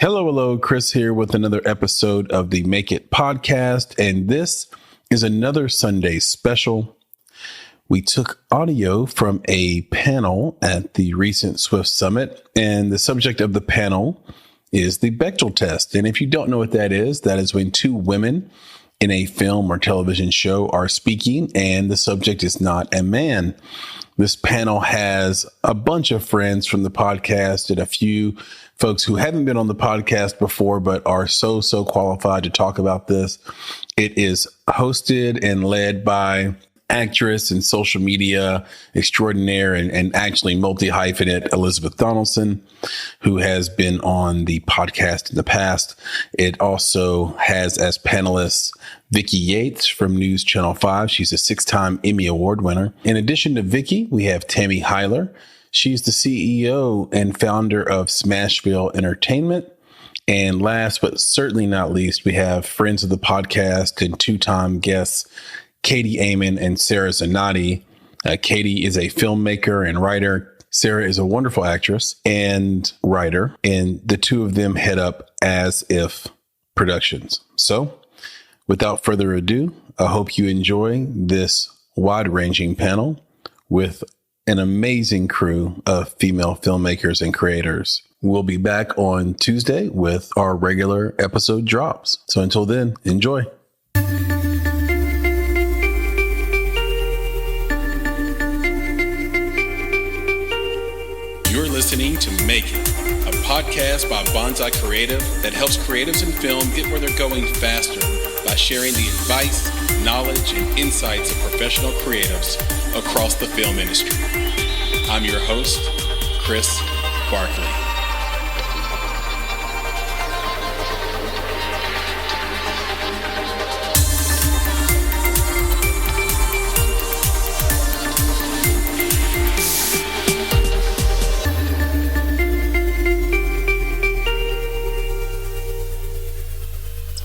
Hello, Chris here with another episode of the Make It podcast, and this is another Sunday special. We took audio from a panel at the recent Swift Summit, and the subject of the panel is the Bechdel test. And if you don't know what that is when two women in a film or television show are speaking, and the subject is not a man. This panel has a bunch of friends from the podcast and a few folks who haven't been on the podcast before, but are so qualified to talk about this. It is hosted and led by actress and social media extraordinaire and actually multi-hyphenate Elisabeth Donaldson, who has been on the podcast in the past. It also has as panelists Vicki Yates from News Channel 5. She's a 6-time Emmy Award winner. In addition to Vicki, we have Tammy Hyler. She's the CEO and founder of Smashville Entertainment. And last but certainly not least, we have friends of the podcast and two-time guests, Katie Amond and Sarah Zanotti. Katie is a filmmaker and writer. Sarah is a wonderful actress and writer, and the two of them head up As If Productions. So, without further ado, I hope you enjoy this wide-ranging panel with an amazing crew of female filmmakers and creators. We'll be back on Tuesday with our regular episode drops. So until then, enjoy. You're listening to Make It, a podcast by Bonsai Creative that helps creatives in film get where they're going faster by sharing the advice, knowledge, and insights of professional creatives across the film industry. I'm your host, Chris Barkley.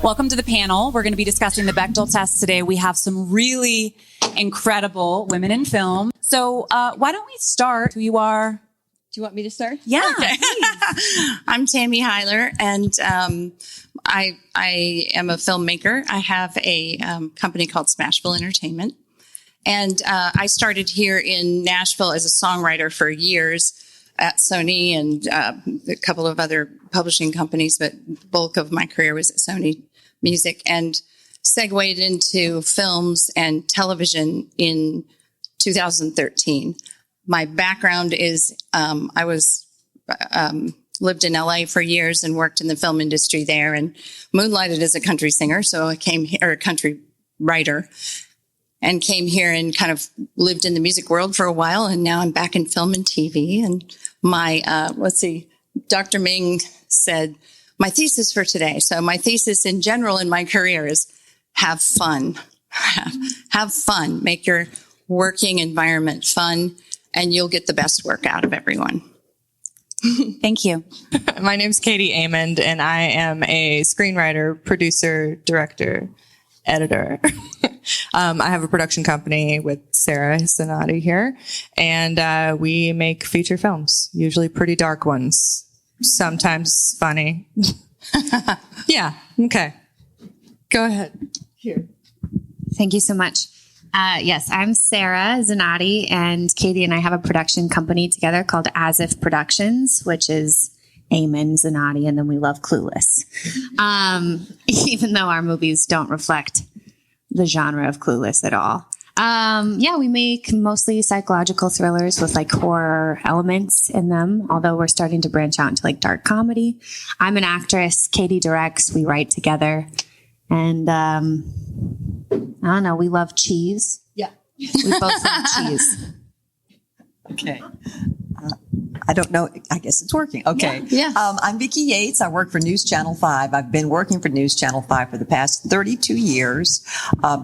Welcome to the panel. We're going to be discussing the Bechdel test today. We have some really incredible women in film. So why don't we start who you are? Do you want me to start? Yeah. Okay. I'm Tammy Hyler, and I am a filmmaker. I have a company called Smashville Entertainment. And I started here in Nashville as a songwriter for years at Sony and a couple of other publishing companies, but the bulk of my career was at Sony Music, and segued into films and television in 2013. My background is I lived in LA for years and worked in the film industry there, and moonlighted as a country singer. So I came here, or a country writer, and came here and kind of lived in the music world for a while. And now I'm back in film and TV. And my, Dr. Ming said, my thesis for today. So my thesis in general in my career is have fun. Have fun. Make your working environment fun, and you'll get the best work out of everyone. Thank you. My name's Katie Amond, and I am a screenwriter, producer, director, editor. I have a production company with Sarah Zanotti here, and we make feature films, usually pretty dark ones. Sometimes funny. Yeah. Okay. Go ahead. Here. Thank you so much. Yes, I'm Sarah Zanotti, and Katie and I have a production company together called As If Productions, which is Amond, Zanotti, and then we love Clueless. Even though our movies don't reflect the genre of Clueless at all. We make mostly psychological thrillers with like horror elements in them, although we're starting to branch out into like dark comedy. I'm an actress. Katie directs. We write together. And I don't know, we love cheese. Yeah. We both love cheese. Okay. I don't know. I guess it's working. Okay. Yeah. I'm Vicki Yates. I work for News Channel 5. I've been working for News Channel 5 for the past 32 years.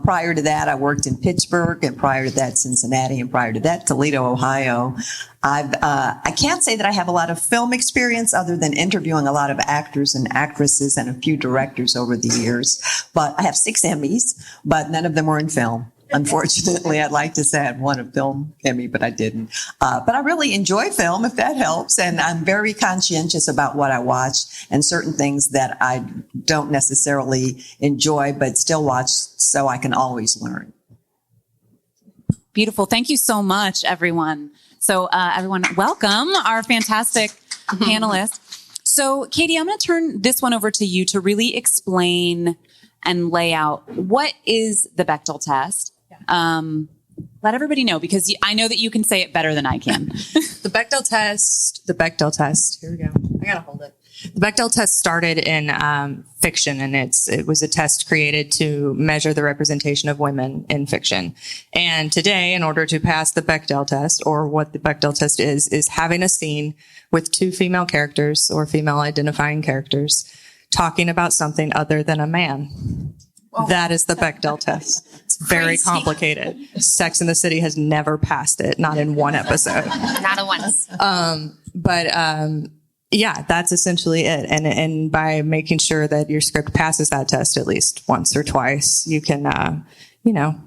Prior to that, I worked in Pittsburgh, and prior to that, Cincinnati, and prior to that, Toledo, Ohio. I can't say that I have a lot of film experience other than interviewing a lot of actors and actresses and a few directors over the years. But I have 6 Emmys, but none of them were in film. Unfortunately, I'd like to say I had won a film Emmy, but I didn't. But I really enjoy film, if that helps. And I'm very conscientious about what I watch and certain things that I don't necessarily enjoy, but still watch so I can always learn. Beautiful. Thank you so much, everyone. So everyone, welcome our fantastic panelists. So Katie, I'm going to turn this one over to you to really explain and lay out what is the Bechdel test. Let everybody know, because I know that you can say it better than I can. The Bechdel test. Here we go. I got to hold it. The Bechdel test started in fiction, and it was a test created to measure the representation of women in fiction. And today, in order to pass the Bechdel test, or what the Bechdel test is having a scene with two female characters or female identifying characters talking about something other than a man. Whoa. That is the Bechdel test. It's very complicated. Sex and the City has never passed it, not in one episode. Not a once. Yeah, that's essentially it. And by making sure that your script passes that test at least once or twice, you can,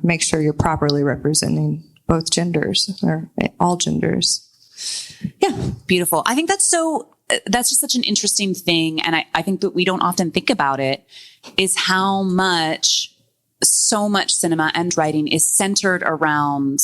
make sure you're properly representing both genders or all genders. Yeah. Beautiful. I think that's just such an interesting thing. And I think that we don't often think about it, is how so much cinema and writing is centered around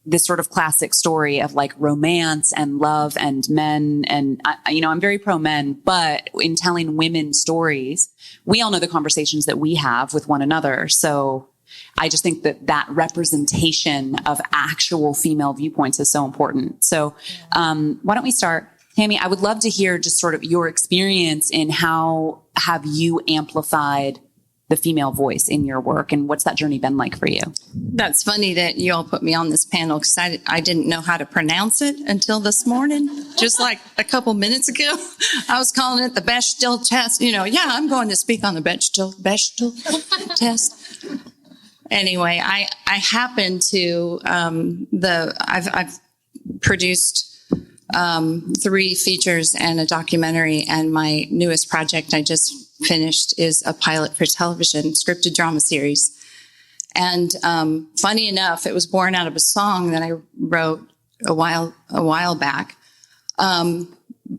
this sort of classic story of like romance and love and men. And, I'm very pro men, but in telling women's stories, we all know the conversations that we have with one another. So I just think that representation of actual female viewpoints is so important. So why don't we start? Tammy, I would love to hear just sort of your experience in how have you amplified the female voice in your work, and what's that journey been like for you? That's funny that you all put me on this panel, because I didn't know how to pronounce it until this morning. Just like a couple minutes ago, I was calling it the Bechdel test. I'm going to speak on the Bechdel test. Anyway, I happen to I've produced 3 features and a documentary, and my newest project I just finished is a pilot for television, scripted drama series. And funny enough, it was born out of a song that I wrote a while back.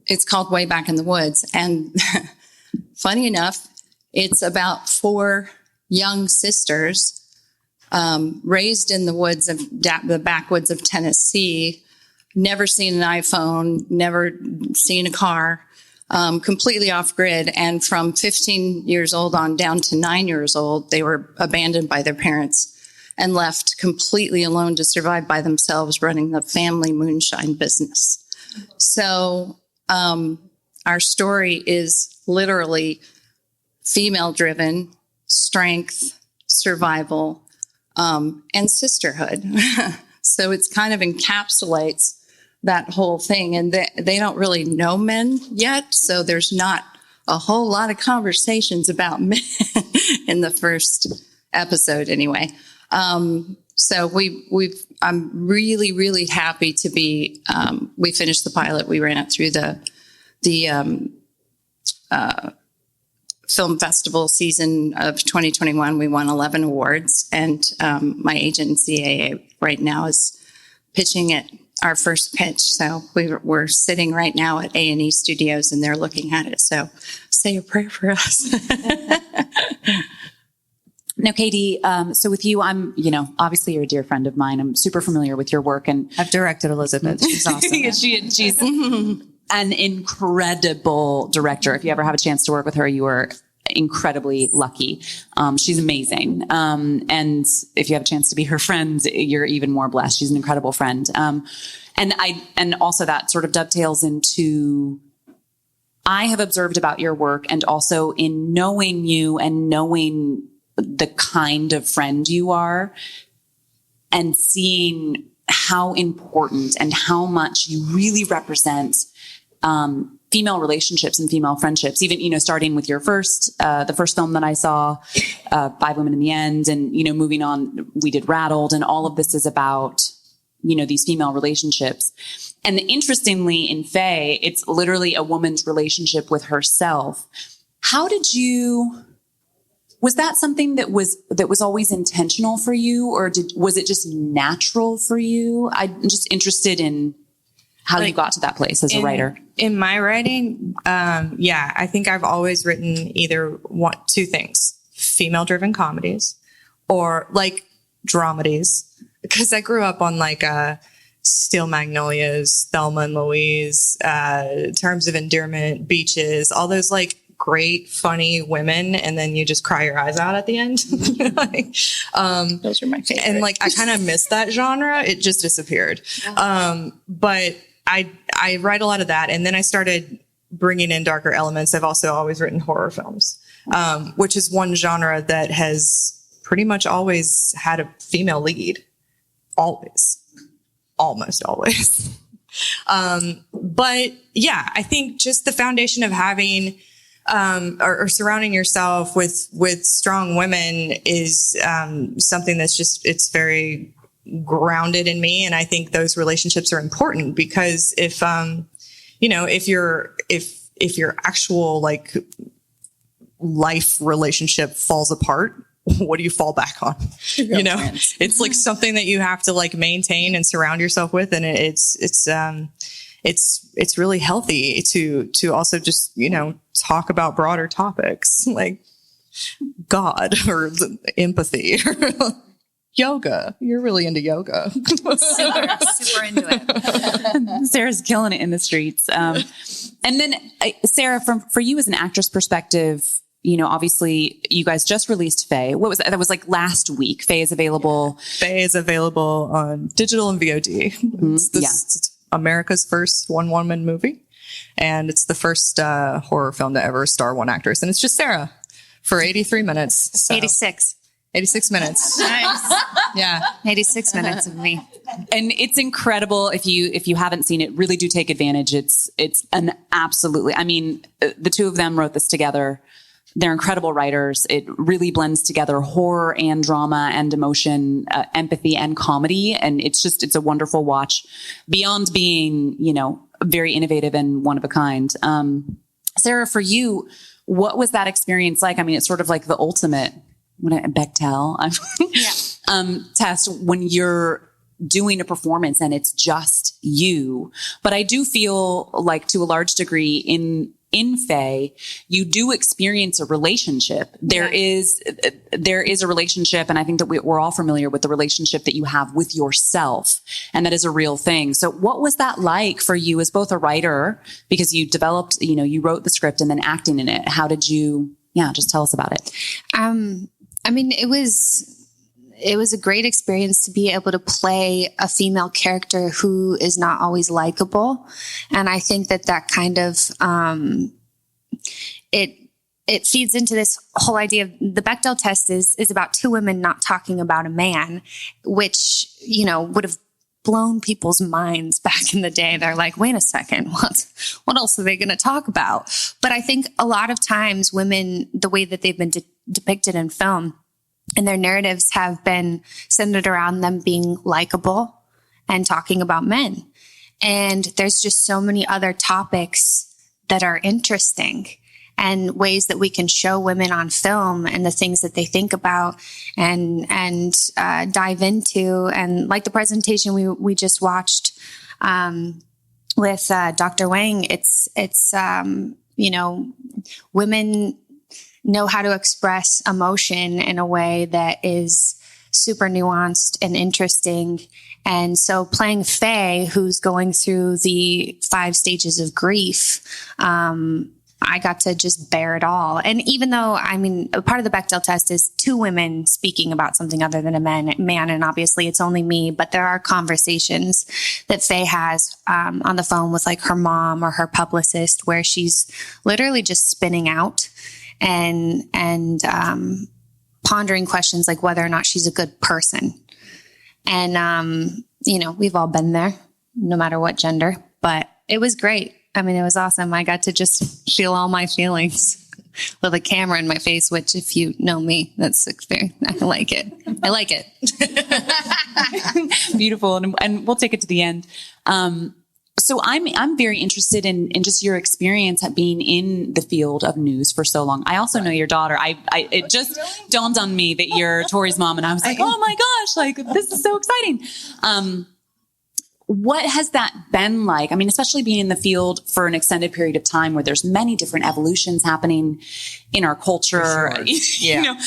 It's called Way Back in the Woods. And funny enough, it's about 4 young sisters raised in the woods of the backwoods of Tennessee, never seen an iPhone, never seen a car, completely off grid. And from 15 years old on down to 9 years old, they were abandoned by their parents and left completely alone to survive by themselves, running the family moonshine business. So our story is literally female-driven, strength, survival, and sisterhood. So it's kind of encapsulates that whole thing. And they don't really know men yet, so there's not a whole lot of conversations about men in the first episode anyway. So I'm really, really happy to be, we finished the pilot. We ran it through the film festival season of 2021. We won 11 awards, and my agent in CAA right now is pitching it, our first pitch. So we're sitting right now at A&E Studios, and they're looking at it. So say a prayer for us. Now, Katie, so with you, I'm, obviously you're a dear friend of mine. I'm super familiar with your work, and I've directed Elisabeth. She's awesome. She's an incredible director. If you ever have a chance to work with her, you are incredibly lucky. She's amazing. And if you have a chance to be her friend, you're even more blessed. She's an incredible friend. And also that sort of dovetails into, I have observed about your work, and also in knowing you and knowing the kind of friend you are, and seeing how important and how much you really represent female relationships and female friendships, even, starting with your the first film that I saw, 5 Women in the End, and, moving on, we did Rattled, and all of this is about, these female relationships. And interestingly, in Faye, it's literally a woman's relationship with herself. How did you Was that something that was always intentional for you, or was it just natural for you? I'm just interested in how you got to that place as a writer. In my writing, I think I've always written either two things: female-driven comedies or like dramedies. Because I grew up on like Steel Magnolias, Thelma and Louise, Terms of Endearment, Beaches, all those like great, funny women, and then you just cry your eyes out at the end. Those are my favorite. And like I kind of missed that genre; it just disappeared. But I write a lot of that, and then I started bringing in darker elements. I've also always written horror films, which is one genre that has pretty much always had a female lead. Almost always. But yeah, I think just the foundation of having or surrounding yourself with strong women is something that's just, it's very grounded in me. And I think those relationships are important because if your actual like life relationship falls apart, what do you fall back on? It's like something that you have to like maintain and surround yourself with. And it's really healthy to also just, talk about broader topics like God or empathy or yoga. You're really into yoga. super into it. Sarah's killing it in the streets. And then Sarah, for you as an actress perspective, obviously you guys just released Faye. What was that? That was like last week. Faye is available. Faye is available on digital and VOD. It's America's first one-woman movie. And it's the first horror film to ever star one actress. And it's just Sarah for 83 minutes. So. 86 minutes. Nice. Yeah. 86 minutes of me. And it's incredible. If you haven't seen it, really do take advantage. It's an absolutely, the two of them wrote this together. They're incredible writers. It really blends together horror and drama and emotion, empathy and comedy. And it's a wonderful watch beyond being, very innovative and one of a kind. Sarah, for you, what was that experience like? It's sort of like the ultimate Bechdel test when you're doing a performance and it's just you. But I do feel like to a large degree in Faye, you do experience a relationship. There is a relationship. And I think that we're all familiar with the relationship that you have with yourself. And that is a real thing. So what was that like for you as both a writer, because you developed, you wrote the script and then acting in it? How did you, just tell us about it. It was a great experience to be able to play a female character who is not always likable. And I think that kind of, it feeds into this whole idea of the Bechdel test is about two women not talking about a man, which, would have blown people's minds back in the day. They're like, wait a second, what else are they going to talk about? But I think a lot of times women, the way that they've been depicted in film, and their narratives have been centered around them being likable and talking about men. And there's just so many other topics that are interesting and ways that we can show women on film and the things that they think about and dive into. And like the presentation we just watched with Dr. Wang, it's women know how to express emotion in a way that is super nuanced and interesting. And so playing Faye, who's going through the 5 stages of grief, I got to just bear it all. And even though, a part of the Bechdel test is 2 women speaking about something other than a man, and obviously it's only me, but there are conversations that Faye has on the phone with like her mom or her publicist where she's literally just spinning out and pondering questions like whether or not she's a good person. And, we've all been there, no matter what gender, but it was great. It was awesome. I got to just feel all my feelings with a camera in my face, which if you know me, that's very, I like it. I like it. Beautiful. And we'll take it to the end. So I'm very interested in just your experience at being in the field of news for so long. I also know your daughter. It just dawned on me that you're Tori's mom, and I was like, oh my gosh, like this is so exciting. What has that been like? I mean, especially being in the field for an extended period of time where there's many different evolutions happening in our culture, Yeah.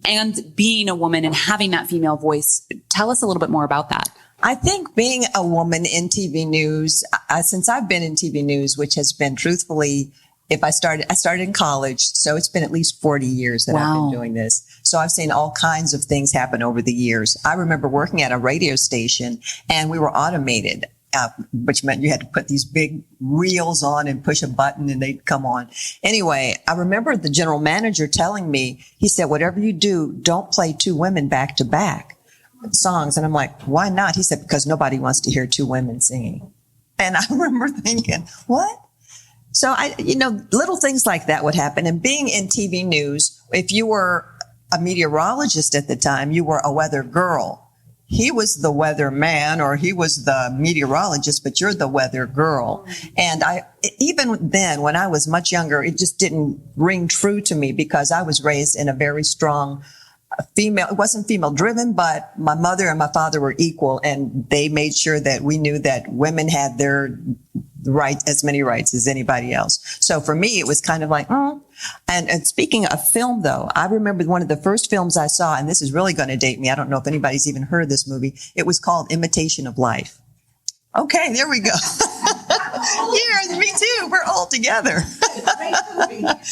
And being a woman and having that female voice. Tell us a little bit more about that. I think being a woman in TV news, since I've been in TV news, which has been truthfully, I started in college, so it's been at least 40 years that I've been doing this. So I've seen all kinds of things happen over the years. I remember working at a radio station and we were automated, which meant you had to put these big reels on and push a button and they'd come on. Anyway, I remember the general manager telling me, he said, whatever you do, don't play two women back to back songs. And I'm like, why not? He said, because nobody wants to hear two women singing. And I remember thinking, what? So little things like that would happen. And being in TV news, if you were a meteorologist at the time, you were a weather girl. He was the weather man or he was the meteorologist, but you're the weather girl. And even then, when I was much younger, it just didn't ring true to me because I was raised in a very strong female. It wasn't female driven, but my mother and my father were equal, and they made sure that we knew that women had their as many rights as anybody else. So for me, it was kind of like, And speaking of film, though, I remember one of the first films I saw, and this is really going to date me. I don't know if anybody's even heard of this movie. It was called Imitation of Life. Okay, there we go. Yeah, me too. We're all together.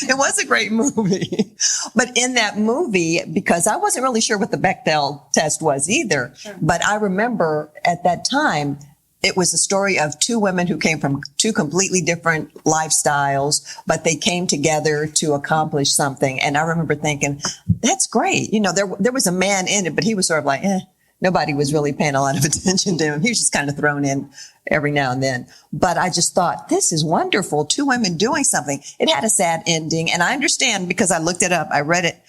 It was a great movie. But in that movie, because I wasn't really sure what the Bechdel test was either, but I remember at that time, it was a story of two women who came from two completely different lifestyles, but they came together to accomplish something. And I remember thinking, that's great. There was a man in it, but he was sort of like, nobody was really paying a lot of attention to him. He was just kind of thrown in every now and then. But I just thought, this is wonderful. Two women doing something. It had a sad ending. And I understand because I looked it up. I read it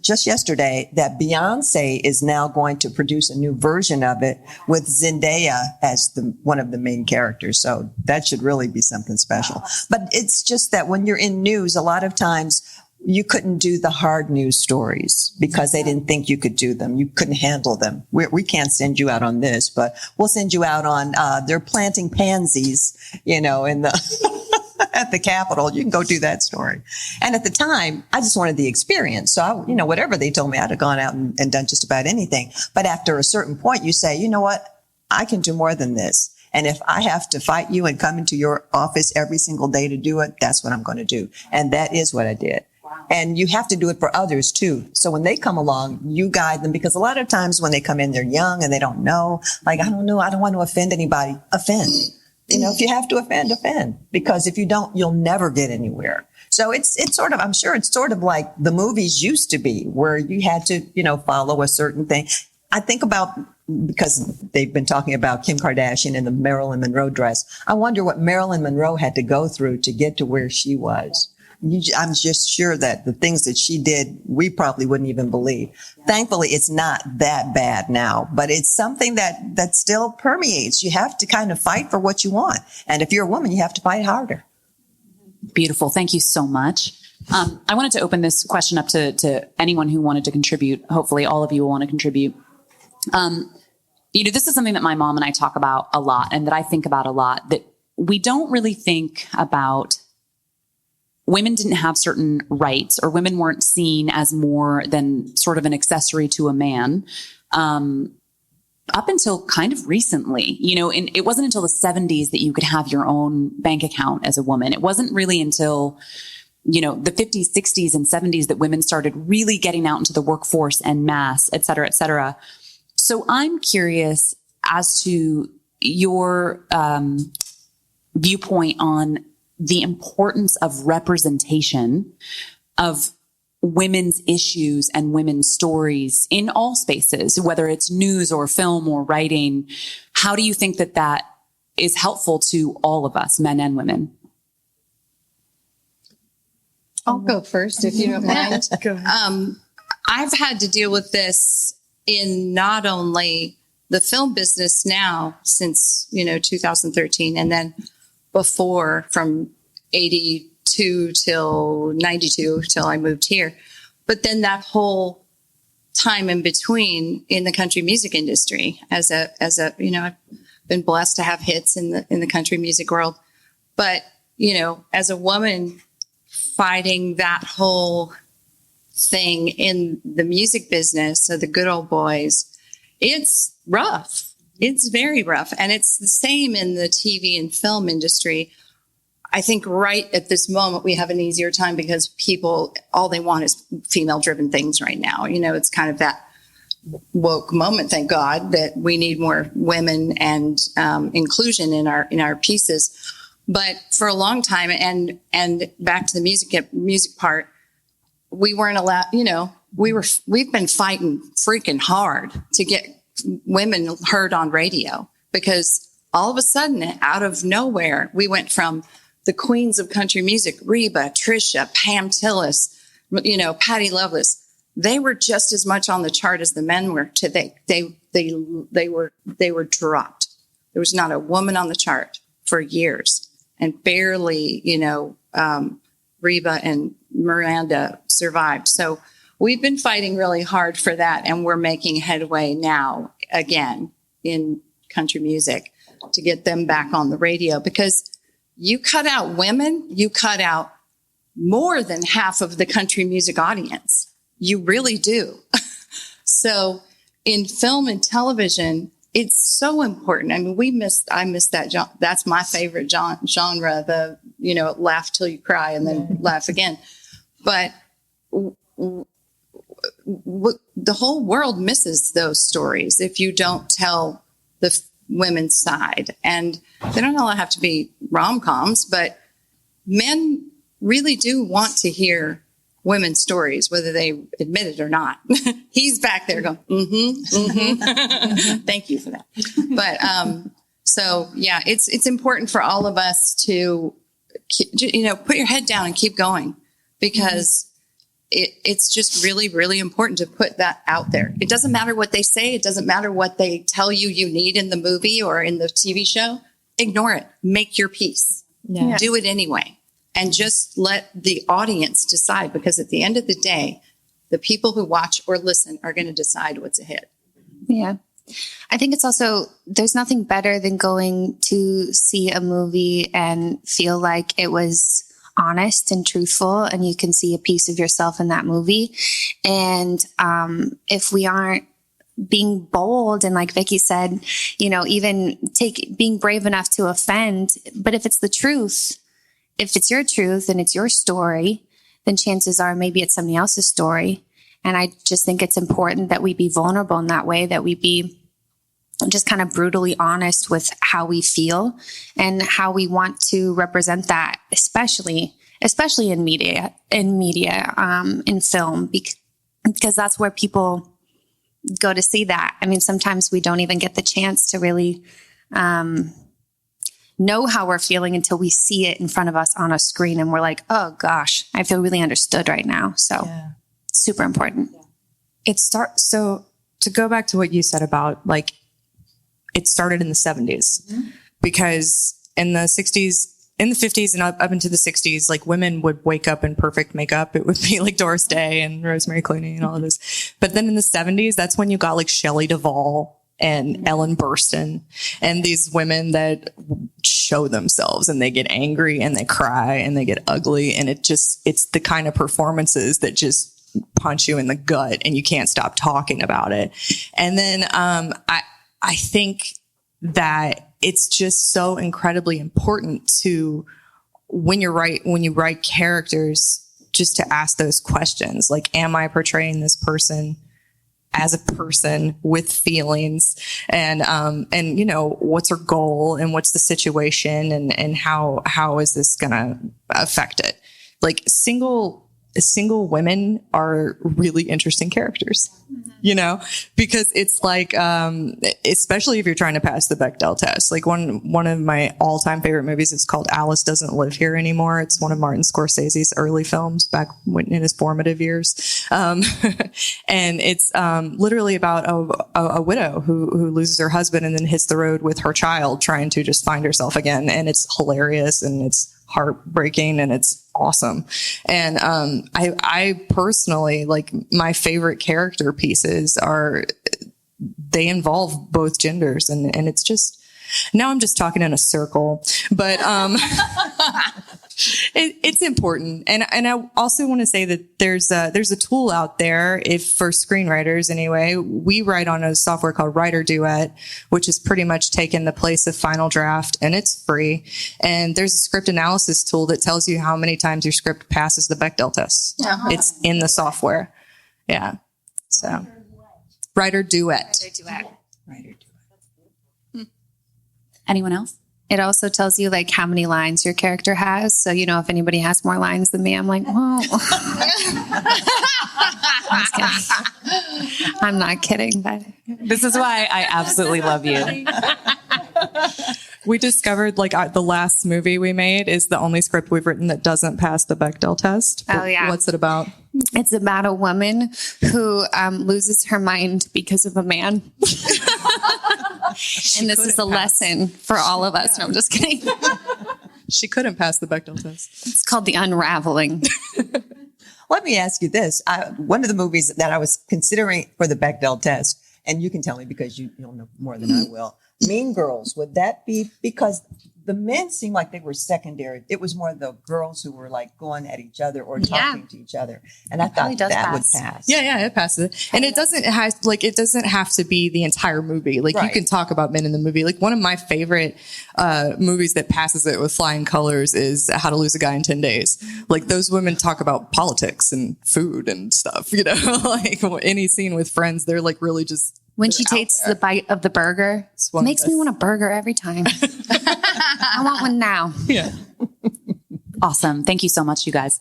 just yesterday that Beyonce is now going to produce a new version of it with Zendaya as one of the main characters. So that should really be something special. But it's just that when you're in news, a lot of times you couldn't do the hard news stories because they didn't think you could do them. You couldn't handle them. We can't send you out on this, but we'll send you out on, they're planting pansies, in the, at the Capitol. You can go do that story. And at the time, I just wanted the experience. So whatever they told me, I'd have gone out and done just about anything. But after a certain point, you say, you know what? I can do more than this. And if I have to fight you and come into your office every single day to do it, that's what I'm going to do. And that is what I did. And you have to do it for others too. So when they come along, you guide them, because a lot of times when they come in, they're young and they don't know. Like, I don't know. I don't want to offend anybody. Offend. If you have to offend, offend. Because if you don't, you'll never get anywhere. So it's sort of, I'm sure it's sort of like the movies used to be where you had to, follow a certain thing. I think about, because they've been talking about Kim Kardashian and the Marilyn Monroe dress. I wonder what Marilyn Monroe had to go through to get to where she was. I'm just sure that the things that she did, we probably wouldn't even believe. Yeah. Thankfully, it's not that bad now, but it's something that still permeates. You have to kind of fight for what you want. And if you're a woman, you have to fight harder. Beautiful. Thank you so much. I wanted to open this question up to anyone who wanted to contribute. Hopefully all of you will want to contribute. This is something that my mom and I talk about a lot and that I think about a lot, that we don't really think about. Women didn't have certain rights, or women weren't seen as more than sort of an accessory to a man, up until kind of recently. And it wasn't until the 70s that you could have your own bank account as a woman. It wasn't really until, the 50s, 60s, and 70s that women started really getting out into the workforce en masse, et cetera, et cetera. So I'm curious as to your viewpoint on the importance of representation of women's issues and women's stories in all spaces, whether it's news or film or writing. How do you think that is helpful to all of us, men and women? I'll go first if you don't mind. I've had to deal with this in not only the film business now since, 2013, and then before from 82 till 92 till I moved here. But then that whole time in between in the country music industry as a, I've been blessed to have hits in the country music world. But, as a woman fighting that whole thing in the music business, so the good old boys, it's rough. It's very rough. And it's the same in the TV and film industry. I think right at this moment, we have an easier time because people, all they want is female driven things right now. It's kind of that woke moment, thank God, that we need more women and inclusion in our pieces. But for a long time, and back to the music part, we weren't allowed, we've been fighting freaking hard to get women heard on radio, because all of a sudden, out of nowhere, we went from the queens of country music, Reba, Trisha, Pam Tillis, Patty Loveless. They were just as much on the chart as the men were. They were dropped. There was not a woman on the chart for years, and barely, Reba and Miranda survived. So we've been fighting really hard for that, and we're making headway now again in country music to get them back on the radio, because you cut out women, you cut out more than half of the country music audience. You really do. So in film and television, it's so important. I mean, I missed that. That's my favorite genre, the, laugh till you cry and then laugh again. But the whole world misses those stories if you don't tell the women's side. And they don't all have to be rom-coms, but men really do want to hear women's stories, whether they admit it or not. He's back there going, Thank you for that. But, so yeah, it's important for all of us to, put your head down and keep going, because it's just really, really important to put that out there. It doesn't matter what they say. It doesn't matter what they tell you need in the movie or in the TV show. Ignore it. Make your peace. Yeah. Do it anyway. And just let the audience decide, because at the end of the day, the people who watch or listen are going to decide what's a hit. Yeah. I think it's also, there's nothing better than going to see a movie and feel like it was honest and truthful, and you can see a piece of yourself in that movie. And if we aren't being bold and, like Vicki said, even being brave enough to offend, but if it's the truth, if it's your truth and it's your story, then chances are maybe it's somebody else's story. And I just think it's important that we be vulnerable in that way, that we be just kind of brutally honest with how we feel and how we want to represent that, especially in media, in film, because that's where people go to see that. I mean, sometimes we don't even get the chance to really know how we're feeling until we see it in front of us on a screen, and we're like, oh gosh, I feel really understood right now. So super important. So to go back to what you said about, like, it started in the 70s, because in the 60s, in the 50s and up into the 60s, like, women would wake up in perfect makeup. It would be like Doris Day and Rosemary Clooney and all of this. But then in the 70s, that's when you got like Shelley Duvall and Ellen Burstyn and these women that show themselves, and they get angry and they cry and they get ugly. And it's the kind of performances that just punch you in the gut and you can't stop talking about it. And then, I think that it's just so incredibly important to, when you write characters, just to ask those questions. Like, am I portraying this person as a person with feelings, and what's her goal and what's the situation, and how is this going to affect it? Like, single single women are really interesting characters, you know, because it's like, especially if you're trying to pass the Bechdel test. Like one of my all-time favorite movies is called Alice Doesn't Live Here Anymore. It's one of Martin Scorsese's early films back in his formative years. And it's literally about a widow who loses her husband and then hits the road with her child trying to just find herself again. And it's hilarious and it's heartbreaking and it's awesome. And I personally, like, my favorite character pieces they involve both genders, and it's just, now I'm just talking in a circle, but it's important. And I also want to say that there's a tool out there, if for screenwriters anyway. We write on a software called Writer Duet, which is pretty much taken the place of Final Draft, and it's free. And there's a script analysis tool that tells you how many times your script passes the Bechdel test. Uh-huh. It's in the software. Yeah. So Writer Duet. Writer Duet. Anyone else? It also tells you like how many lines your character has. So, you know, if anybody has more lines than me, I'm like, well, I'm not kidding, but this is why I absolutely love you. We discovered like the last movie we made is the only script we've written that doesn't pass the Bechdel test. Oh, yeah. What's it about? It's about a woman who loses her mind because of a man. And this is a lesson for all of us. Yeah. No, I'm just kidding. She couldn't pass the Bechdel test. It's called The Unraveling. Let me ask you this. One of the movies that I was considering for the Bechdel test, and you can tell me because you'll know more than I will, Mean Girls, would that be, because the men seemed like they were secondary. It was more the girls who were like going at each other or talking to each other. And I thought that would pass. Yeah, it passes. And it doesn't have to be the entire movie. Like, you can talk about men in the movie. Like, one of my favorite movies that passes it with flying colors is How to Lose a Guy in 10 Days. Like, those women talk about politics and food and stuff, you know, like any scene with friends, they're like really just, when she takes the bite of the burger, it makes me want a burger every time. I want one now. Yeah. Awesome. Thank you so much, you guys.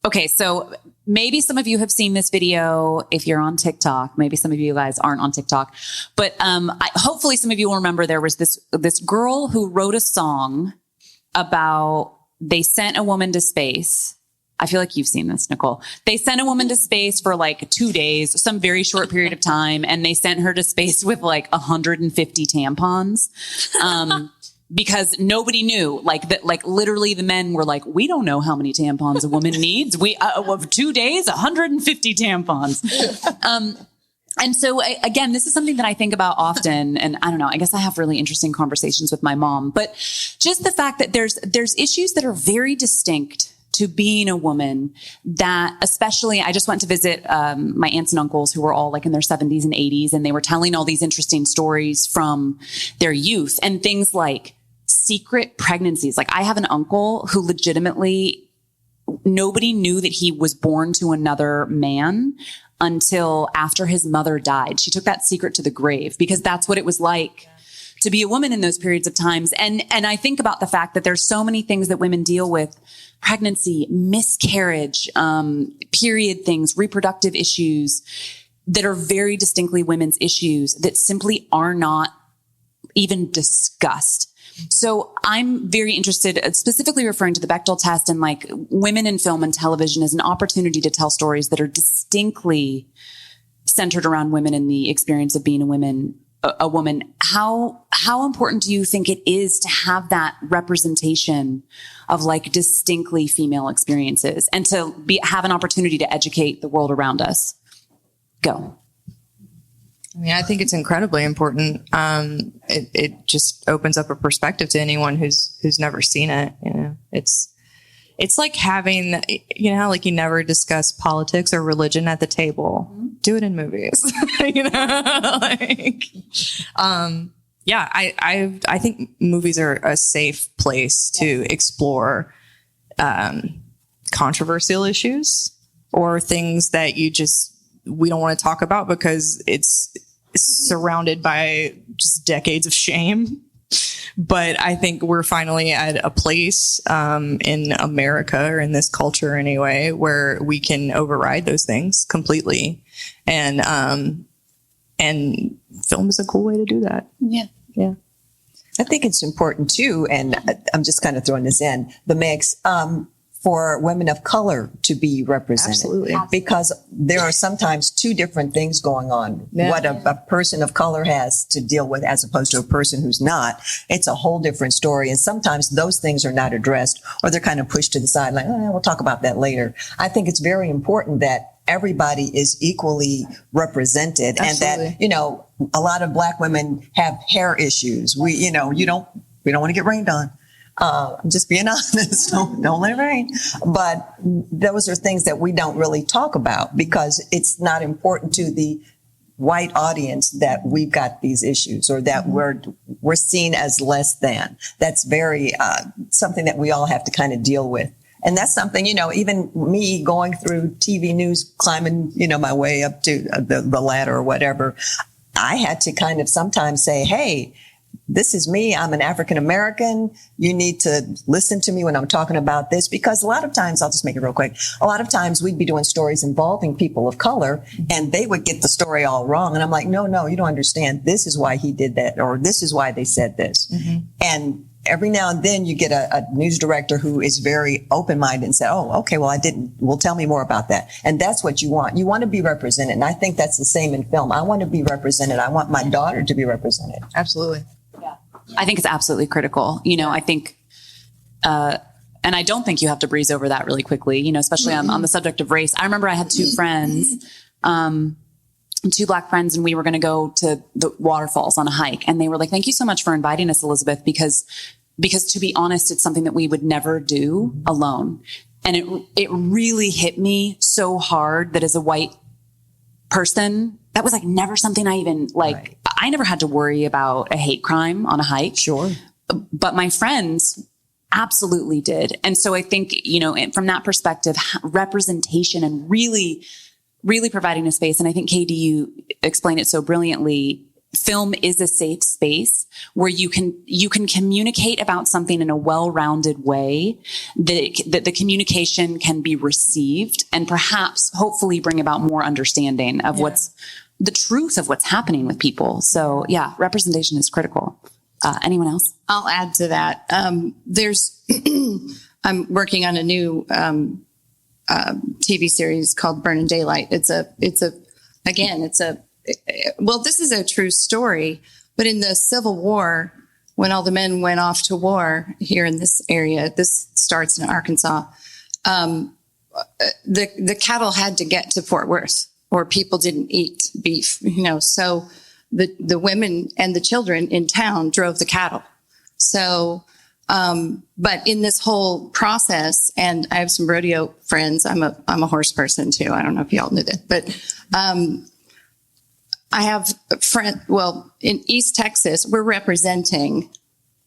Okay, so maybe some of you have seen this video if you're on TikTok. Maybe some of you guys aren't on TikTok. But hopefully some of you will remember there was this girl who wrote a song about they sent a woman to space. I feel like you've seen this, Nicole. They sent a woman to space for like 2 days, some very short period of time, and they sent her to space with like 150 tampons. Because nobody knew, like literally the men were like, we don't know how many tampons a woman needs. 2 days, 150 tampons. And so again, this is something that I think about often. And I don't know, I guess I have really interesting conversations with my mom, but just the fact that there's issues that are very distinct to being a woman, that especially, I just went to visit my aunts and uncles who were all like in their 70s and 80s, and they were telling all these interesting stories from their youth and things like secret pregnancies. Like, I have an uncle who legitimately, nobody knew that he was born to another man until after his mother died. She took that secret to the grave because that's what it was like to be a woman in those periods of times. And I think about the fact that there's so many things that women deal with: pregnancy, miscarriage, period things, reproductive issues that are very distinctly women's issues that simply are not even discussed. So I'm very interested, specifically referring to the Bechdel test and like women in film and television as an opportunity to tell stories that are distinctly centered around women and the experience of being a woman. How important do you think it is to have that representation of like distinctly female experiences and to have an opportunity to educate the world around us? Go. I mean, I think it's incredibly important. It just opens up a perspective to anyone who's never seen it. You know, it's like having, you know, like you never discuss politics or religion at the table. Mm-hmm. Do it in movies, you know, like, yeah, I think movies are a safe place to explore, controversial issues or things that we don't want to talk about because it's surrounded by just decades of shame. But I think we're finally at a place in America, or in this culture anyway, where we can override those things completely. And film is a cool way to do that. Yeah. Yeah. I think it's important too, and I'm just kind of throwing this in, the mix, for women of color to be represented. Absolutely. Because there are sometimes two different things going on. Yeah. What a person of color has to deal with as opposed to a person who's not, it's a whole different story. And sometimes those things are not addressed, or they're kind of pushed to the side, like, we'll talk about that later. I think it's very important that everybody is equally represented. Absolutely. And that, a lot of Black women have hair issues. We don't want to get rained on. I'm just being honest. Don't let it rain. But those are things that we don't really talk about because it's not important to the white audience that we've got these issues, or that we're seen as less than. That's very something that we all have to kind of deal with. And that's something, even me going through TV news, climbing, my way up to the ladder or whatever, I had to kind of sometimes say, hey, this is me. I'm an African American. You need to listen to me when I'm talking about this, because a lot of times, I'll just make it real quick. A lot of times we'd be doing stories involving people of color and they would get the story all wrong. And I'm like, no, you don't understand. This is why he did that, or this is why they said this. Mm-hmm. And every now and then you get a news director who is very open-minded and say, oh, okay, well, I didn't. Well, tell me more about that. And that's what you want. You want to be represented. And I think that's the same in film. I want to be represented. I want my daughter to be represented. Absolutely. I think it's absolutely critical. I think, and I don't think you have to breeze over that really quickly, especially on the subject of race. I remember I had two friends, two Black friends, and we were going to go to the waterfalls on a hike. And they were like, thank you so much for inviting us, Elisabeth, because to be honest, it's something that we would never do alone. And it really hit me so hard that as a white person, that was like never something I even right. I never had to worry about a hate crime on a hike. Sure. But my friends absolutely did. And so I think, from that perspective, representation and really, really providing a space. And I think, Katie, you explained it so brilliantly. Film is a safe space where you can communicate about something in a well-rounded way that the communication can be received and perhaps hopefully bring about more understanding of what's the truth of what's happening with people. So yeah, representation is critical. Anyone else? I'll add to that. I'm working on a new TV series called Burning Daylight. Well, this is a true story, but in the Civil War, when all the men went off to war here in this area, this starts in Arkansas, the cattle had to get to Fort Worth or people didn't eat beef, so the women and the children in town drove the cattle. So, but in this whole process, and I have some rodeo friends, I'm a horse person too. I don't know if y'all knew that, but, I have a friend, in East Texas, we're representing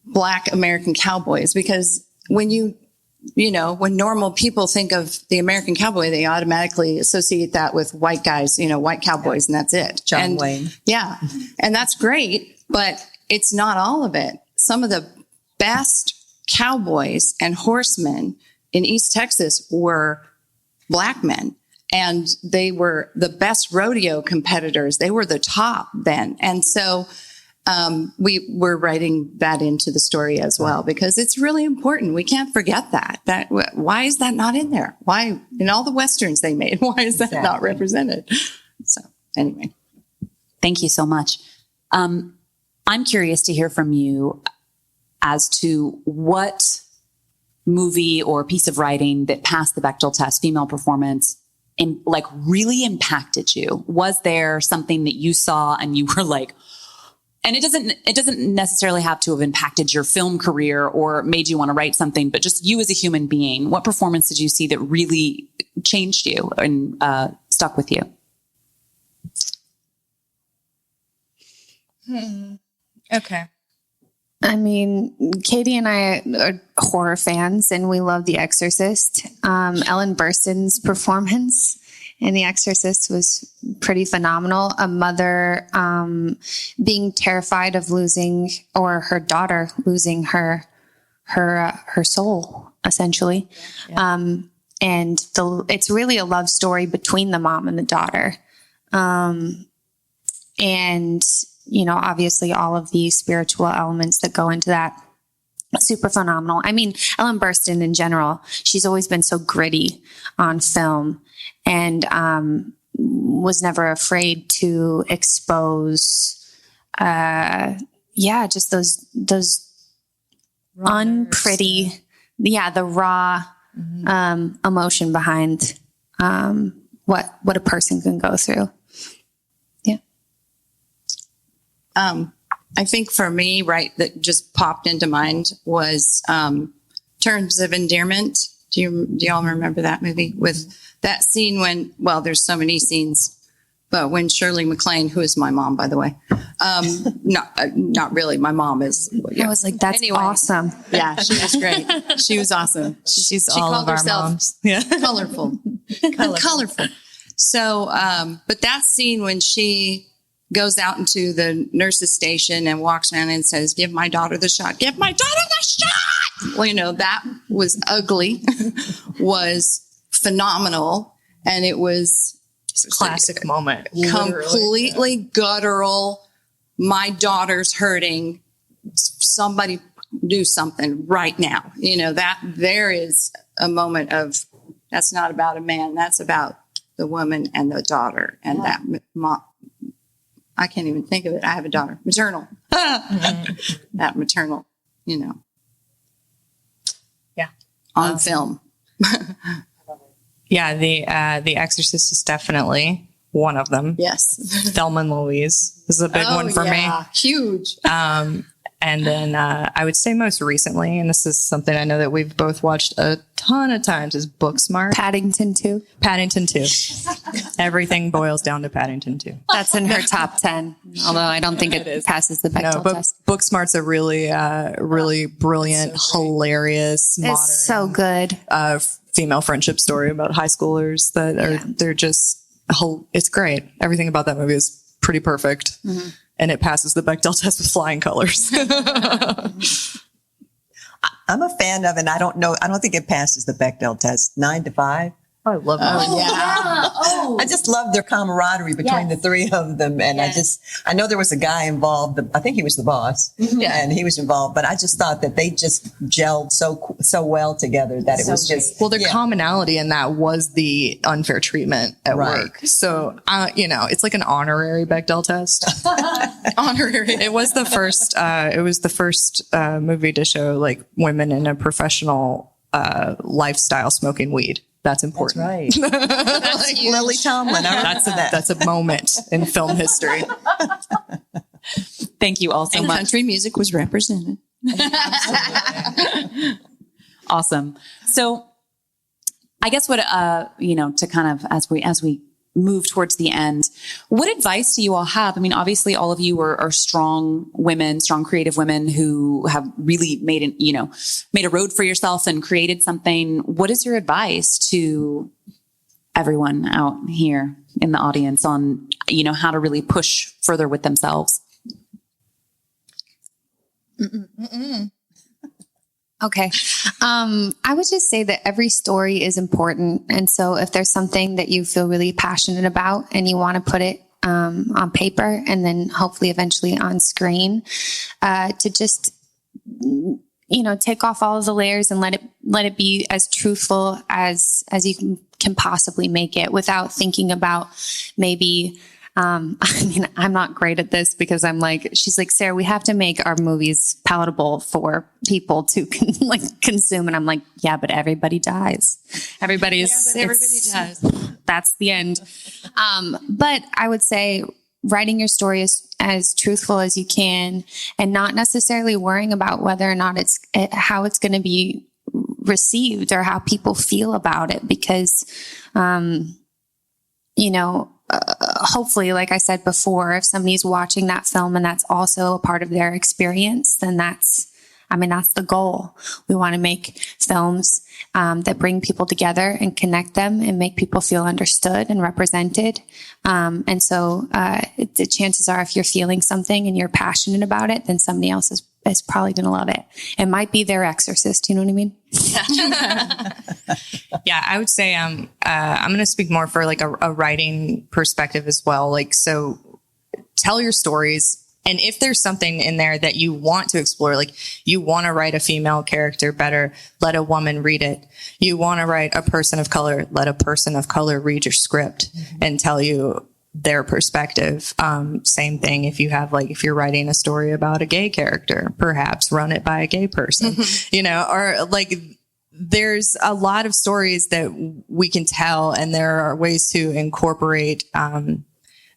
Black American cowboys because when when normal people think of the American cowboy, they automatically associate that with white guys, white cowboys, and that's it. John Wayne. Yeah. And that's great, but it's not all of it. Some of the best cowboys and horsemen in East Texas were Black men. And they were the best rodeo competitors. They were the top then. And so we were writing that into the story as well, because it's really important. We can't forget that. Why is that not in there? Why, in all the Westerns they made, why is that not represented? So anyway. Thank you so much. I'm curious to hear from you as to what movie or piece of writing that passed the Bechdel test, female performance, really impacted you. Was there something that you saw and you were like, and it doesn't necessarily have to have impacted your film career or made you want to write something, but just you as a human being, what performance did you see that really changed you and stuck with you? Okay. I mean, Katie and I are horror fans and we love The Exorcist. Ellen Burstyn's performance in The Exorcist was pretty phenomenal. A mother being terrified of losing, or her daughter losing her soul, essentially. Yeah. It's really a love story between the mom and the daughter. And, you know, obviously all of the spiritual elements that go into that, super phenomenal. I mean, Ellen Burstyn in general, she's always been so gritty on film, and was never afraid to expose, just those unpretty, the raw emotion behind what a person can go through. Yeah. I think for me, right, that just popped into mind was Terms of Endearment. Do y'all remember that movie? With that scene when, well, there's so many scenes, but when Shirley MacLaine, who is my mom, by the way, not really, my mom is. I was like, that's awesome. Yeah, she was great. She was awesome. She all called of our herself moms. Yeah. colorful. So, but that scene when she goes out into the nurse's station and walks around and says, "Give my daughter the shot. Give my daughter the shot." Well, you know, that was ugly, was phenomenal. And it was It's a classic moment. completely guttural. My daughter's hurting. Somebody do something right now. You know, that there is a moment of, that's not about a man. That's about the woman and the daughter and that mom. I can't even think of it. I have a daughter. Maternal. That maternal, you know. Yeah. On film. Yeah, the Exorcist is definitely one of them. Yes. Thelma and Louise is a big one for me. Huge. And then I would say most recently, and this is something I know that we've both watched a ton of times, is Booksmart. Paddington 2. Paddington 2. Everything boils down to Paddington 2. That's in her top 10, although I don't think it passes the Bechdel test. Booksmart's a really brilliant, hilarious, modern, It's so good. Female friendship story about high schoolers that are, they're just, it's great. Everything about that movie is pretty perfect. Mm-hmm. And it passes the Bechdel test with flying colors. I'm a fan of, and I don't think it passes the Bechdel test. 9 to 5. Oh, I love that. Oh, yeah. I just love their camaraderie between the three of them. And I know there was a guy involved. I think he was the boss, and he was involved. But I just thought that they just gelled so well together that it was just. Well, their commonality in that was the unfair treatment at work. So, you know, it's like an honorary Bechdel test. Honorary. It was the first. It was the first movie to show like women in a professional lifestyle smoking weed. That's important. That's right. That's Lily Tomlin. That's a moment in film history. Thank you all so much. Country music was represented. Awesome. So I guess what, to kind of, as we move towards the end, what advice do you all have? I mean, obviously all of you are strong women, strong creative women who have really made a road for yourself and created something. What is your advice to everyone out here in the audience on, how to really push further with themselves? Okay. I would just say that every story is important. And so if there's something that you feel really passionate about and you want to put it on paper and then hopefully eventually on screen, to just, take off all of the layers and let it be as truthful as you can possibly make it without thinking about maybe, I'm not great at this because she's like, Sarah, we have to make our movies palatable for people to consume. And I'm like, yeah, but everybody dies. Everybody dies. That's the end. But I would say writing your story as truthful as you can and not necessarily worrying about whether or not how it's going to be received or how people feel about it. Because, hopefully, like I said before, if somebody's watching that film and that's also a part of their experience, then I mean, that's the goal. We want to make films that bring people together and connect them and make people feel understood and represented. And so the chances are, if you're feeling something and you're passionate about it, then somebody else is probably going to love it. It might be their exorcist. You know what I mean? Yeah, I would say I'm going to speak more for like a writing perspective as well. Like, so tell your stories. And if there's something in there that you want to explore, like you want to write a female character better, let a woman read it. You want to write a person of color, let a person of color read your script and tell you their perspective. Same thing if you're writing a story about a gay character, perhaps run it by a gay person, or like there's a lot of stories that we can tell, and there are ways to incorporate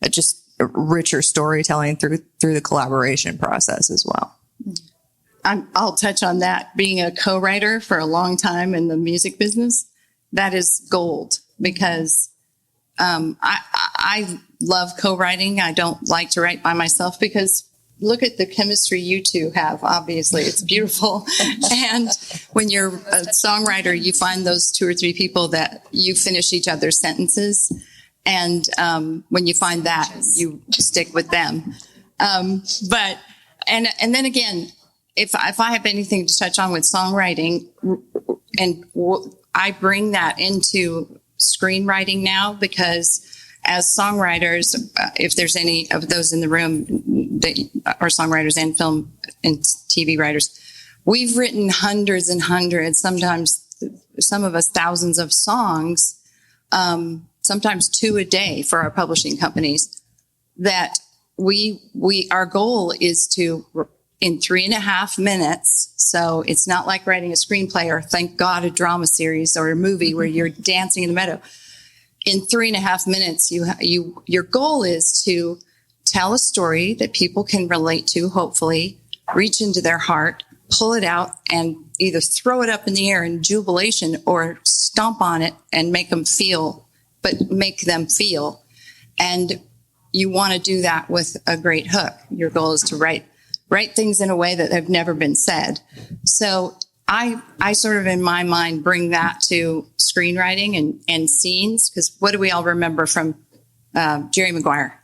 just richer storytelling through the collaboration process as well. I'll touch on that. Being a co-writer for a long time in the music business, that is gold, because I love co-writing. I don't like to write by myself because look at the chemistry you two have. Obviously, it's beautiful. And when you're a songwriter, you find those 2 or 3 people that you finish each other's sentences. And when you find that, you stick with them. But then again, if I have anything to touch on with songwriting, and I bring that into screenwriting now, because as songwriters, if there's any of those in the room that are songwriters and film and TV writers, we've written hundreds and hundreds, sometimes some of us thousands of songs, sometimes 2 a day for our publishing companies, that our goal is to, in 3.5 minutes. So it's not like writing a screenplay or, thank God, a drama series or a movie where you're dancing in the meadow. In 3.5 minutes, your goal is to tell a story that people can relate to, hopefully, reach into their heart, pull it out, and either throw it up in the air in jubilation or stomp on it and make them feel. And you want to do that with a great hook. Your goal is to write things in a way that have never been said. So I sort of, in my mind, bring that to screenwriting and scenes, because what do we all remember from Jerry Maguire?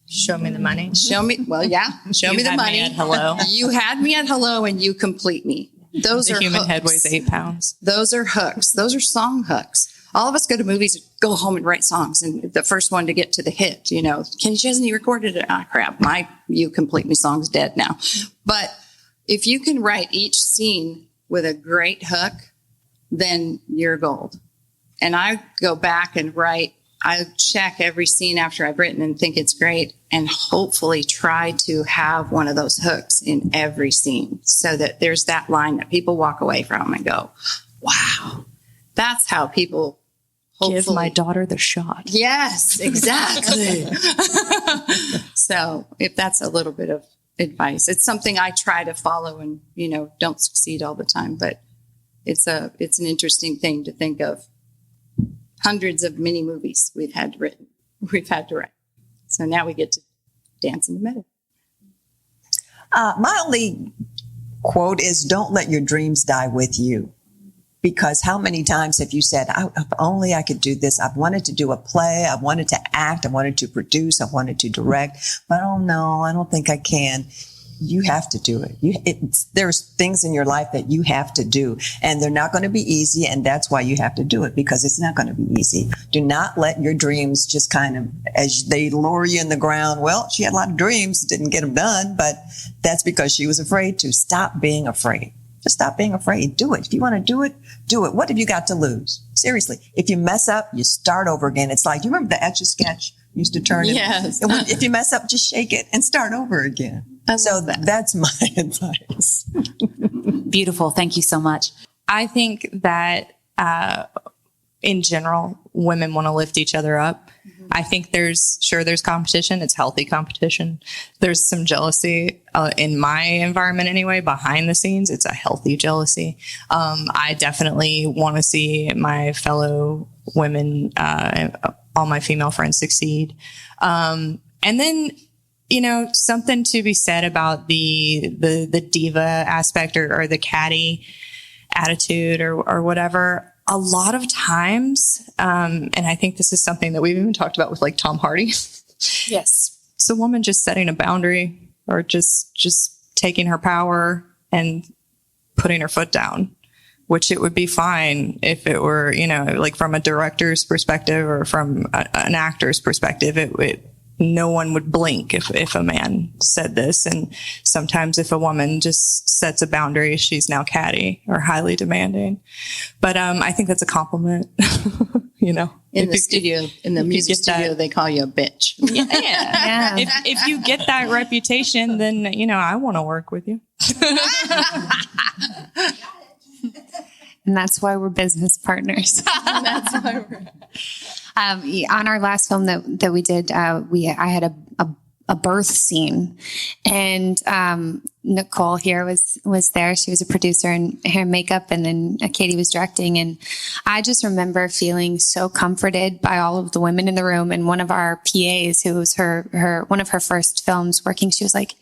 Show me the money. Show me the money. Me at hello. You had me at hello, and you complete me. Those the are human hooks. head weighs 8 pounds. Those are hooks. Those are song hooks. All of us go to movies, go home and write songs, and the first one to get to the hit, Kenny Chesney recorded it. Ah, crap. My You Complete Me song's dead now. But if you can write each scene with a great hook, then you're gold. And I go back and write. I check every scene after I've written and think it's great, and hopefully try to have one of those hooks in every scene so that there's that line that people walk away from and go, wow, that's how people hopefully give my daughter the shot. Yes, exactly. So if that's a little bit of advice, it's something I try to follow and, don't succeed all the time, but it's an interesting thing to think of. Hundreds of mini movies we've had to write. So now we get to dance in the meadow. My only quote is, don't let your dreams die with you. Because how many times have you said, if only I could do this. I've wanted to do a play. I've wanted to act. I wanted to produce. I wanted to direct. But oh no, I don't think I can. You have to do it. There's things in your life that you have to do, and they're not going to be easy. And that's why you have to do it, because it's not going to be easy. Do not let your dreams just kind of, as they lower you in the ground. Well, she had a lot of dreams, didn't get them done, but that's because she was afraid to. Stop being afraid. Just stop being afraid. Do it. If you want to do it, do it. What have you got to lose? Seriously. If you mess up, you start over again. It's like, you remember the Etch-a-Sketch used to turn? Yes. If you mess up, just shake it and start over again. So that's my advice. Beautiful. Thank you so much. I think that in general, women want to lift each other up. Mm-hmm. I think there's competition. It's healthy competition. There's some jealousy in my environment anyway, behind the scenes. It's a healthy jealousy. I definitely want to see my fellow women, all my female friends succeed. And then something to be said about the diva aspect or the catty attitude or whatever. A lot of times, and I think this is something that we've even talked about with like Tom Hardy. Yes. It's a woman just setting a boundary or just taking her power and putting her foot down, which it would be fine if it were, like from a director's perspective or from an actor's perspective, no one would blink if a man said this. And sometimes if a woman just sets a boundary, she's now catty or highly demanding. But I think that's a compliment, In the music studio, they call you a bitch. Yeah. If you get that reputation, then, I want to work with you. And that's why we're business partners. That's why we're... On our last film that we did, I had a birth scene, and Nicole here was there. She was a producer in hair and makeup, and then Katie was directing. And I just remember feeling so comforted by all of the women in the room. And one of our PAs, who was her one of her first films working, she was like,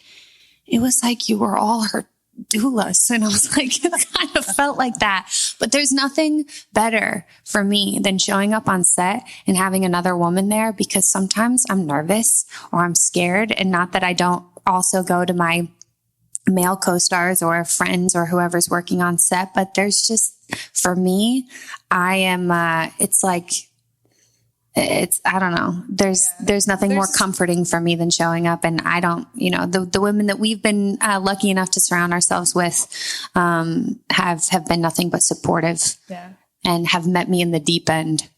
"It was like you were all her doulas." And I was like, it kind of felt like that. But there's nothing better for me than showing up on set and having another woman there, because sometimes I'm nervous or I'm scared. And not that I don't also go to my male co-stars or friends or whoever's working on set, but there's just, for me, I am, I don't know. There's nothing more comforting for me than showing up. And I don't, the women that we've been lucky enough to surround ourselves with have been nothing but supportive and have met me in the deep end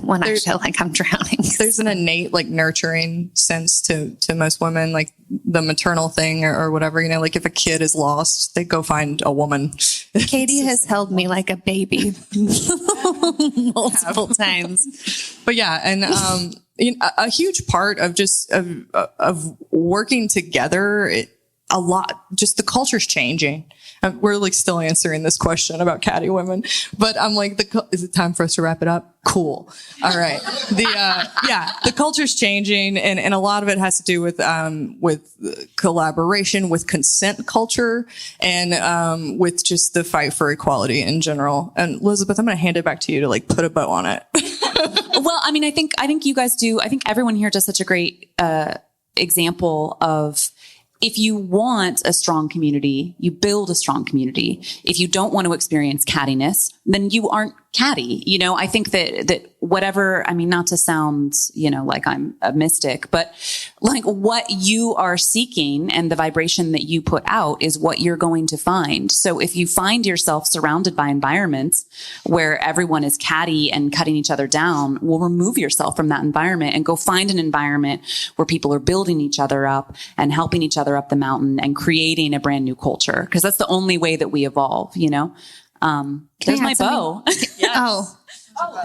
when I feel like I'm drowning. There's an innate nurturing sense to most women, like the maternal thing or whatever, like if a kid is lost, they go find a woman. Katie has held me like a baby multiple times. But yeah, and a huge part of just of working together, a lot, just the culture's changing. We're still answering this question about catty women, but I'm like, is it time for us to wrap it up? Cool. All right. The culture's changing, and a lot of it has to do with collaboration, with consent culture, and with just the fight for equality in general. And Elisabeth, I'm going to hand it back to you to put a bow on it. Well, I mean, I think you guys do. I think everyone here does such a great example of, if you want a strong community, you build a strong community. If you don't want to experience cattiness, then you aren't catty. I think that whatever, I mean, not to sound, like I'm a mystic, but what you are seeking and the vibration that you put out is what you're going to find. So if you find yourself surrounded by environments where everyone is catty and cutting each other down, well, remove yourself from that environment and go find an environment where people are building each other up and helping each other up the mountain and creating a brand new culture. Because that's the only way that we evolve, There's my bow. Oh.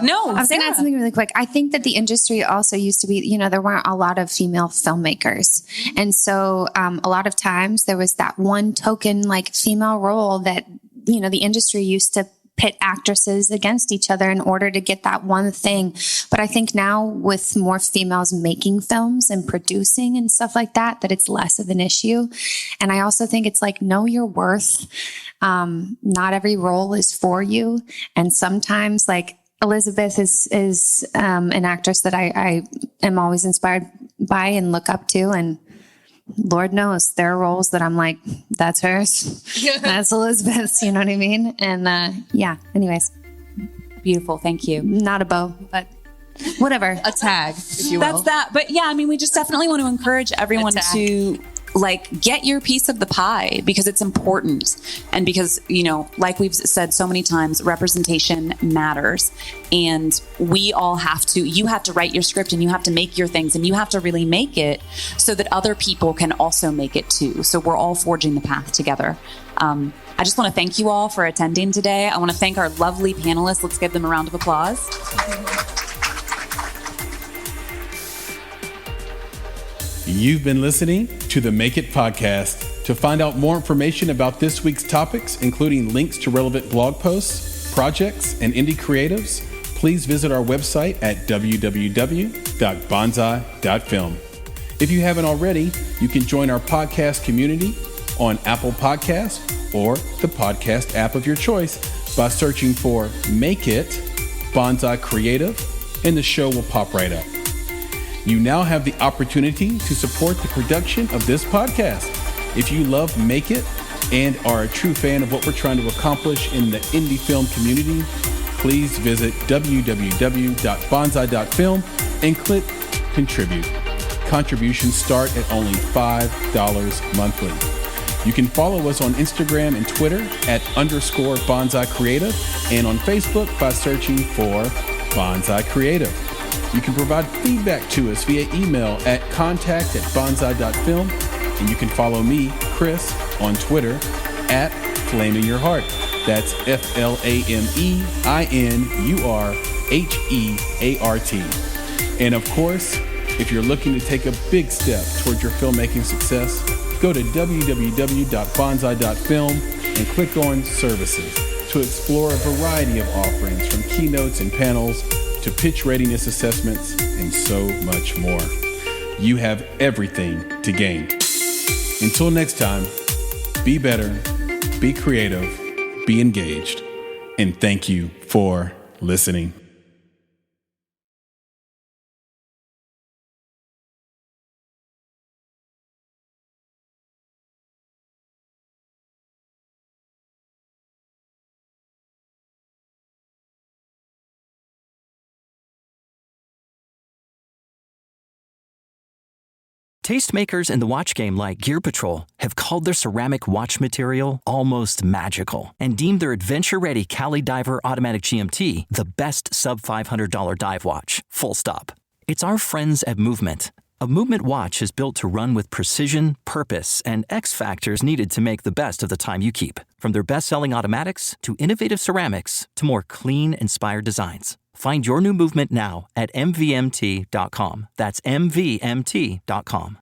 No, I was going to add something really quick. I think that the industry also used to be, there weren't a lot of female filmmakers. And so a lot of times there was that one token female role that, the industry used to pit actresses against each other in order to get that one thing. But I think now with more females making films and producing and stuff like that it's less of an issue. And I also think it's know your worth. Not every role is for you. And sometimes Elisabeth is an actress that I am always inspired by and look up to. And Lord knows there are roles that I'm like, that's hers. That's Elisabeth's, you know what I mean? And anyways. Beautiful. Thank you. Not a bow, but whatever. A tag, if you will. That's that. But yeah, I mean, we just definitely want to encourage everyone to get your piece of the pie, because it's important. And because, like we've said so many times, representation matters. And we all you have to write your script, and you have to make your things, and you have to really make it so that other people can also make it too. So we're all forging the path together. I just want to thank you all for attending today. I want to thank our lovely panelists. Let's give them a round of applause. You've been listening to the Make It podcast. To find out more information about this week's topics, including links to relevant blog posts, projects, and indie creatives, please visit our website at www.bonsai.film. If you haven't already, you can join our podcast community on Apple Podcasts or the podcast app of your choice by searching for Make It Bonsai Creative, and the show will pop right up. You now have the opportunity to support the production of this podcast. If you love Make It and are a true fan of what we're trying to accomplish in the indie film community, please visit www.bonsai.film and click Contribute. Contributions start at only $5 monthly. You can follow us on Instagram and Twitter at _Bonsai Creative and on Facebook by searching for Bonsai Creative. You can provide feedback to us via email at contact@bonsai.film, and you can follow me, Chris, on Twitter at FlamingYourHeart. That's FlamingYurHeart. And of course, if you're looking to take a big step towards your filmmaking success, go to www.bonsai.film and click on Services to explore a variety of offerings from keynotes and panels to pitch readiness assessments and so much more. You have everything to gain. Until next time, be better, be creative, be engaged, and thank you for listening. Tastemakers in the watch game like Gear Patrol have called their ceramic watch material almost magical and deemed their adventure-ready Cali Diver Automatic GMT the best sub-$500 dive watch, full stop. It's our friends at Movement. A Movement watch is built to run with precision, purpose, and X factors needed to make the best of the time you keep. From their best-selling automatics to innovative ceramics to more clean, inspired designs. Find your new Movement now at mvmt.com. That's mvmt.com.